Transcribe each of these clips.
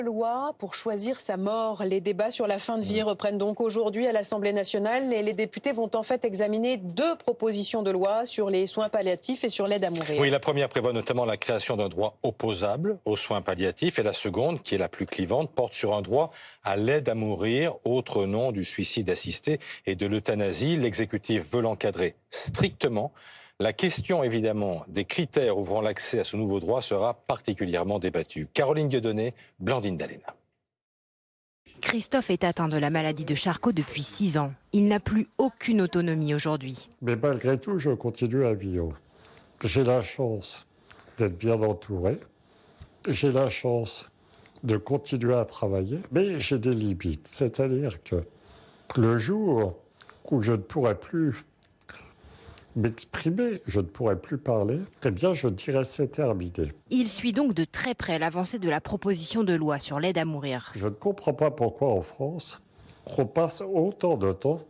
Loi pour choisir sa mort. Les débats sur la fin de vie reprennent donc aujourd'hui à l'Assemblée nationale et les députés vont en fait examiner 2 propositions de loi sur les soins palliatifs et sur l'aide à mourir. Oui, la première prévoit notamment la création d'un droit opposable aux soins palliatifs et la seconde, qui est la plus clivante, porte sur un droit à l'aide à mourir, autre nom du suicide assisté et de l'euthanasie. L'exécutif veut l'encadrer strictement. La question, évidemment, des critères ouvrant l'accès à ce nouveau droit sera particulièrement débattue. Caroline Dieudonné, Blandine Dalena. Christophe est atteint de la maladie de Charcot depuis 6 ans. Il n'a plus aucune autonomie aujourd'hui. Mais malgré tout, je continue à vivre. J'ai la chance d'être bien entouré. J'ai la chance de continuer à travailler. Mais j'ai des limites. C'est-à-dire que le jour où je ne pourrai plus m'exprimer, je ne pourrai plus parler, eh bien je dirais c'est terminé. Il suit donc de très près l'avancée de la proposition de loi sur l'aide à mourir. Je ne comprends pas pourquoi en France, on passe autant de temps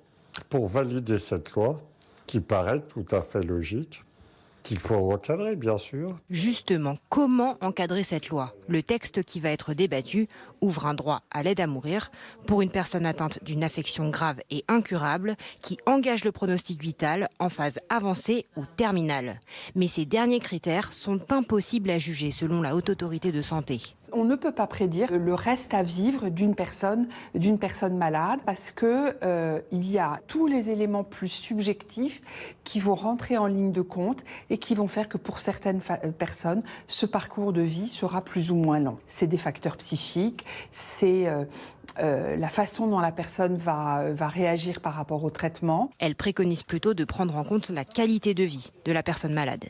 pour valider cette loi qui paraît tout à fait logique, qu'il faut recadrer bien sûr. Justement, comment encadrer cette loi? Le texte qui va être débattu ouvre un droit à l'aide à mourir pour une personne atteinte d'une affection grave et incurable qui engage le pronostic vital en phase avancée ou terminale. Mais ces derniers critères sont impossibles à juger selon la Haute Autorité de Santé. On ne peut pas prédire le reste à vivre d'une personne malade parce que il y a tous les éléments plus subjectifs qui vont rentrer en ligne de compte et qui vont faire que pour certaines personnes, ce parcours de vie sera plus ou moins long. C'est des facteurs psychiques, c'est la façon dont la personne va réagir par rapport au traitement. Elle préconise plutôt de prendre en compte la qualité de vie de la personne malade.